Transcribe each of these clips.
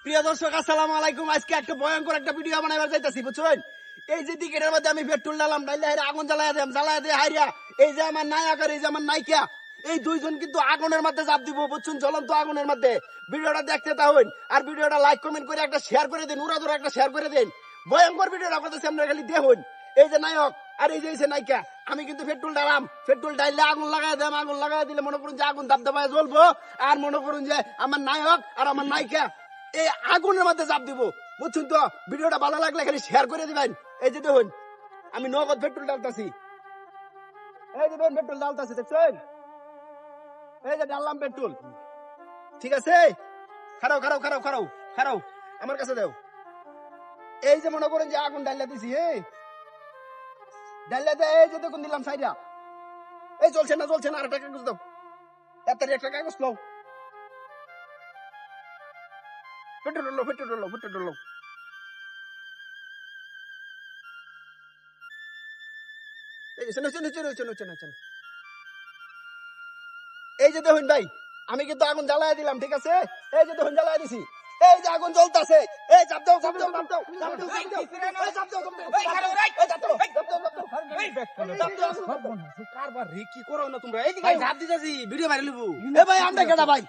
প্রিয় দর্শক আসসালামু আলাইকুম। আজকে একটা ভয়ঙ্কর একটা ভিডিও বানাইবার যাইতাছি, বুঝছেন? এই যে দিকের মধ্যে আমি পেট্রোল ডালাম, ডাইলে আগুন জ্বালায় দিয়ে হাইরা, এই যে আমার নায়ক আর এই যে আমার নায়িকা, এই দুইজন কিন্তু আগুনের মধ্যে জাপ দিব, বুঝছেন? জ্বলন্ত আগুনের মধ্যে। ভিডিওটা দেখতে তাহলে আর ভিডিওটা লাইক কমেন্ট করে একটা শেয়ার করে দিন, উড়াধুরা একটা শেয়ার করে দিন। ভয়ঙ্কর ভিডিওটা করতেছি আমরা, খালি দেখুন। এই যে নায়ক আর এই যে নায়িকা, আমি কিন্তু পেট্রোল ডালাম, পেট্রোল ডাইলে আগুন লাগাই দিলাম। আগুন লাগাই দিলে মনে করুন যে আগুন দাব দাবায় জ্বলবো, আর মনে করুন যে আমার নায়ক আর আমার নায়িকা এই আগুনের মধ্যে চাপ দিব, বুঝছেন তো? ভিডিওটা ভালো লাগলে খালি শেয়ার করে দিবেন। এই যে দেখুন আমি নগদ পেট্রোল ডালতাছি, এই যে দেখুন পেট্রোল ডালতাছি, দেখছেন? এই যে ডাললাম পেট্রোল, ঠিক আছে? খারাও খারাও খারাও খারাও খারাও, আমার কাছে দাও। এই যে মনে করেন যে আগুন ডাল্লা দিছি, ডাল্লা দিয়ে এই যে দেখুন দিলাম সাইডা। এই চলছে না আর একটা কাগজ দাও, তাড়াতাড়ি একটা কাগজ নাও। Petrol ডালো petrol ডালো। এই যে দেখুন ভাই, আমি কিন্তু আগুন জ্বালাই দিলাম, ঠিক আছে? এই যে দেখুন জ্বালাই দিছি, এই যে আগুন জ্বলতাছে। এই চাপ দাও চাপ দাও চাপ দাও চাপ দাও চাপ দাও, এই চাপ দাও চাপ দাও, এই চাপ দাও চাপ দাও চাপ দাও। কারবার রে কি করো না তোমরা? এই ভাই ঝাপ দিতাছি, ভিডিও ভাইরাল হইবো। এ ভাই আমরা কেডা ভাই?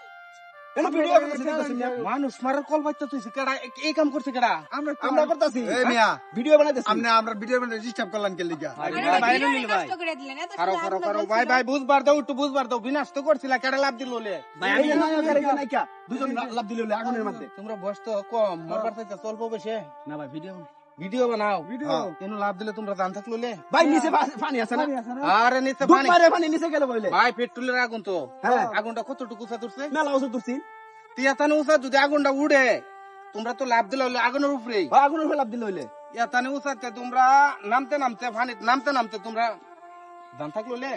এনে ভিডিও করতেছি না, মানুষ মারার কল বাইতে তুইছে কেডা? এই কাম করছে কেডা? আমরা করতেছি। এই মিয়া ভিডিও বানাইতেছি। আমরা ভিডিও বানাই ডিস্টার্ব করলাম কে লিগা? ভাইরাল হইল ভাই। খারাপ খারাপ খারাপ ভাই ভাই বুঝবার দাও, একটু বুঝবার দাও। বিনাশ তো করছিলা, কেডা লাভ দিল ওলে? ভাই এই যে নায়ক আর এই যে নায়িকা দুজন লাভ দিল আগুনের মধ্যে। তোমরা বয়স তো কম, মরবার চাইতে চলবো বেশে না ভাই ভিডিও ভিডিও বানাও। কেন লাভ দিলে তোমরা জান থাকলো লে? ভাই নিচে পানি আছে না? আরে নিচে দুধ পানি, মারে পানি নিচে গেল বলে। ভাই পেট্রোলের আগুন তো। হ্যাঁ। আগুনটা কতটুকু উঁচা তুলছে? মেলা ওষুধ তুলছি, তিয়াতানে উঁচা, যদি আগুনটা উড়ে তোমরা তো লাভ দিলে হলে আগুনের উপরেই। আগুনের উপরে লাভ দিল হইলে। ইয়াতানে উঁচাতে তোমরা নামতে নামতে পানি নামতে নামতে তোমরা জান থাকলো লে?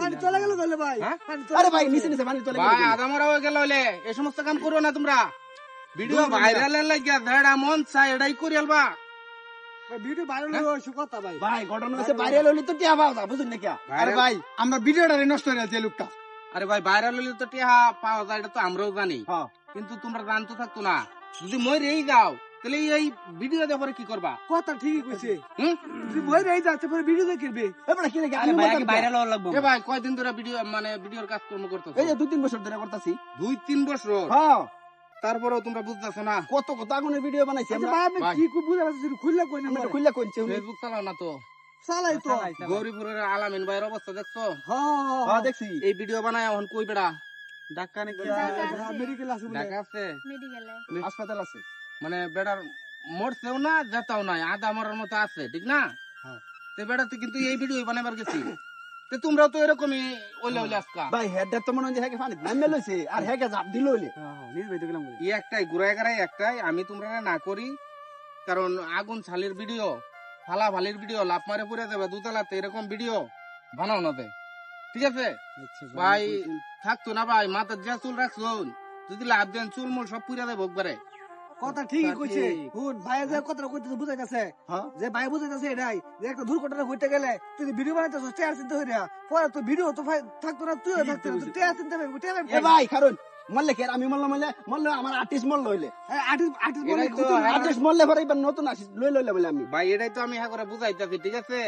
পানি চলে গেল তাহলে ভাই। হ্যাঁ? আরে ভাই নিচে পানি চলে গেল। ভাই আধা মরা হয়ে গেল হলে এই সমস্ত কাম করো না তোমরা। ভিডিও ভাইরালের লাগিয়া ধরা মন চাই এটাই করি আলবা। ভিডিও ভাইরাল হইছে কথা ভাই। ভাই ঘটনা হইছে ভাইরাল হইলে তো টিয়া পাওয়া যায়, বুঝুন না কি? আরে ভাই আমরা ভিডিওটা নষ্ট হয়ে গেছে লোকটা। আরে ভাই ভাইরাল হলে তো টিহা পাওয়া যায়, এটা তো আমরাও জানি। হ্যাঁ। কিন্তু তোমরা জানতো থাকতো না। যদি মই রেই যাও তাহলে এই ভিডিও দেখার কি করবা? কথা ঠিকই কইছে। হুম? তুই ভয় রেই যাচ্ছে পরে ভিডিও দেখবি। এবারে কি লাগে? আমি ভাইরাল হওয়ার লাগবে। এ ভাই কয়দিন ধরে ভিডিও মানে ভিডিওর কাজ কর্ম করতেছো? এই যে 2-3 বছর ধরে করতেছি। 2-3 বছর? হ্যাঁ। তারপরেও তোমরা বুঝতেছো না? কত কত আগুনের ভিডিও বানাইছি আমরা। আমি কি বুঝা পাচ্ছি খুললা কই না? আমরা খুললা কইছি। ফেসবুক চালাও না তো? চালাই তো। গৌরীপুরের আলামিন ভাইয়ের অবস্থা দেখছো? হ্যাঁ দেখছি। এই ভিডিও বানায় এখন কই বেড়া? ঢাকা নাকি মেডিকেল আছে বলে। ঢাকা আছে, মেডিকেলে হাসপাতাল আছে। মানে বেড়ার মরছেও না যেতাও নাই, আধা মরার মতো আছে, ঠিক না? তো বেড়াতে কিন্তু এই ভিডিও বানাবার গেছি। তো তোমরাও তো এরকমই ওইলে ওইলে আজকা। ভাই হেডটা তো মনে হয় হেকে পানি নামে লইছে আর হেকে জাপ দিল হইলে। নিজ ভাই তো গেলাম। এই একটাই ঘুরাই গাড়াই একটাই, আমি তোমরা না করি, কারণ আগুন ছালির ভিডিও, ফালা ফালির ভিডিও, লাভ মারে পড়ে যাবে দুতলাতে, এরকম ভিডিও বানাও না দে, ঠিক আছে ভাই? থাকতো না ভাই, মাথার যা চুল রাখছো, যদি লাভ দেন চুল মুল সব পুড়ে দেবে একবারে। কথা ঠিকই কইছে। হুন ভাই যে কথাটা কইতেছে বুঝাইতাছে, যে ভাই বুঝাইতাছে এটাই যে একটা দুর্ঘটনা ঘটে গেলে তুই ভিডিও বানাইতেছ টেয়ার চিন্তা হইরা, পরে তো ভিডিও তো থাকতো না, তুইও থাকতো না, টেয়ার চিন্তা হইবে টেয়ার। এ ভাই কারণ মরলে কে আমি মরলে আমার আর্টিস্ট মরল হইলে। আর্টিস্ট মরলে পরে এবার নতুন আসি লইলে বলে আমি। ভাই এটাই তো আমি হ্যাঁ করে বুঝাইতেছি, ঠিক আছে?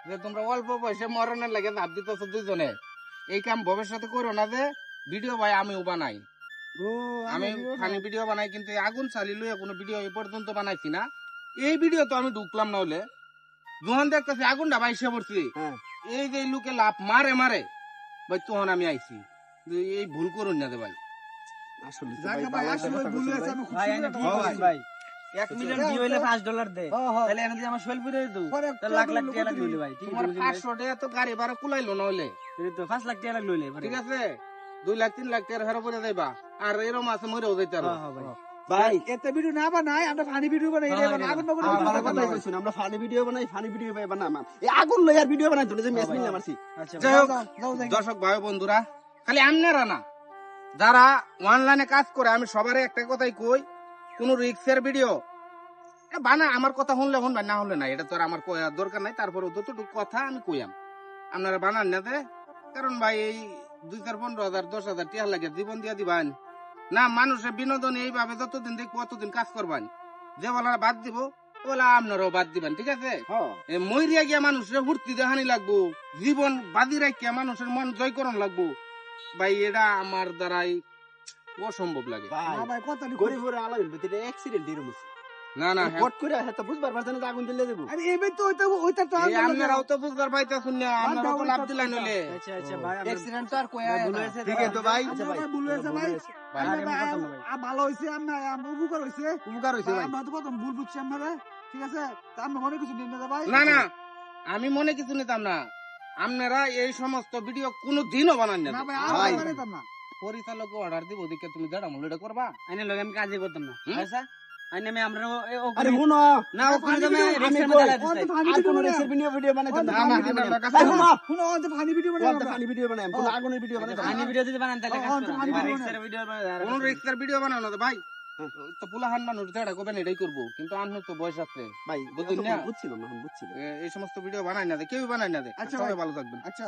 যে তোমরা অল্প বয়সে মরণের লাগে ভাব দিতেছো দুইজনে, এই কাম ভবিষ্যতে করো না। যে ভিডিও ভাই আমিও বানাই, আমি ফানি ভিডিও বানাই, কিন্তু আগুন চালি লইয়া কোনো ভিডিও এই পর্যন্ত বানাইছি না। এই ভিডিও তো আমি ঢুকলাম না হলে, যখন দেখতেছি আগুনটা বাইসে পড়ছি, এই যে লোকে লাভ মারে মারে ভাই, তখন আমি আইছি। এই ভুল করুন না দে ভাই। আসলে ভুল হয়েছে, আমি ভাই 1 মিলিয়ন ভিউ হইলে $5 দে, তাহলে এনে যদি আমার শৈল পুরে দিও তাহলে লাখ লাখ টাকা লাগবে ভাই। ঠিক তোমার 500 টাকা তো গাড়ি ভাড়া কুলাইলো না হইলে, তো 5 লাখ টাকা লাগলো ঠিক আছে? 2 লাখ 3 লাখ টাকা হেরা পরে যাইবা, আর এরম আছে মরেও যাইতে পারো। ভাই এতে ভিডিও না বানাই, আমরা ফানি ভিডিও বানাই, আগুন আমরা ফানি ভিডিও বানাই, ফানি ভিডিও বানাম। এই আগুন লইয়ার ভিডিও বানাই তো যে ম্যাচ মিললাম আরছি। যাই হোক দর্শক ভাই বন্ধুরা, খালি আমনেরা না, যারা অনলাইনে কাজ করে, আমি সবারই একটা কথাই কই, কোন রিক্সের ভিডিও বানা আমার কথা শুনলে শুনবেন, না শুনলে না, এটা তো আর আমার কয়ার দরকার নাই। তারপরে যতটুকু কথা আমি কইয়াম, আপনারা বানান না দে। কারণ ভাই এই 2,000, 15,000, 10,000 টিয়া লাগে জীবন দিয়া দিবেন না। মানুষের বিনোদন এইভাবে যতদিন দেখবো অতদিন কাজ করবেন। যে বলা বাদ দিব ওলা আপনারাও বাদ দিবেন, ঠিক আছে? মরিয়া গিয়া মানুষের ফুর্তি দেখানি লাগবো, জীবন বাদি রাখিয়া মানুষের মন জয় করন লাগবো। ভাই এটা আমার দ্বারাই অসম্ভব লাগে। না ভাই কথা গরিবের আলাইন ভিতরে অ্যাক্সিডেন্ট এরকম হইছে। না না, কট করে হয়তো বুঝবার পারছেন না আগুন জ্বলে দেবো। আরে এবে তো ওইটা তো এই আপনারাও তো বুঝবার পাইতেছেন না, আপনারাও তো লাভ দিলাই নইলে। আচ্ছা আচ্ছা ভাই অ্যাক্সিডেন্ট তো আর কয়া ঠিক আছে তো ভাই, আচ্ছা ভাই ভুল হয়েছে ভাই। ভাই, ভালো হয়েছে, আমরা উপকার হয়েছে। উপকার হয়েছে ভাই। আমরা তো প্রথম ভুল বুঝছি আমরা, ঠিক আছে? তা আমরা মনে কিছু নিন না ভাই। না না, আমি মনে কিছু নিতাম না। আপনারা এই সমস্ত ভিডিও কোনো দিনও বানান না। না ভাই ভাই। আমরা নিতাম না। পরিচালককে অর্ডার দিব, ওদিকে তুমি দেড়া মূল্য এটা করবা। আইনে লগে আমি কাজই করতাম না হুম? আচ্ছা আইনে আমি আমরা আরে শুনো না ওখানে তো আমি আমি রিক্সার কই, মধ্যে ও তো লাগাইতে ফানি আর ভিডিও কোন বানাই। রেসের ভিডিও বানাইতাম না। না, না, আমার কাছে- আরে শুনো, শুনো ও তো ফানি ভিডিও বানাই। ওটা ফানি ভিডিও বানাই, কোনো আগুনের ভিডিও বানাইতাম ফানি না। ভিডিও যদি বানান তাহলে ও, কাজ ও তো করা ফানি ভিডিও রিক্সার ভিডিও বানাই কোন রিক্সার ভিডিও বানানো না ভাই। ওই তো পুলাহান মানুষ যেটা করবেন এটাই করবো, কিন্তু আপনার তো বয়স আছে। ভাই বুঝলেন বুঝছি না? না, বুঝছিলাম না, বুঝছিলাম। এই সমস্ত ভিডিও বানাই না দে, কেউ বানাই না দে। আচ্ছা সবাই ভাই। ভালো থাকবেন। আচ্ছা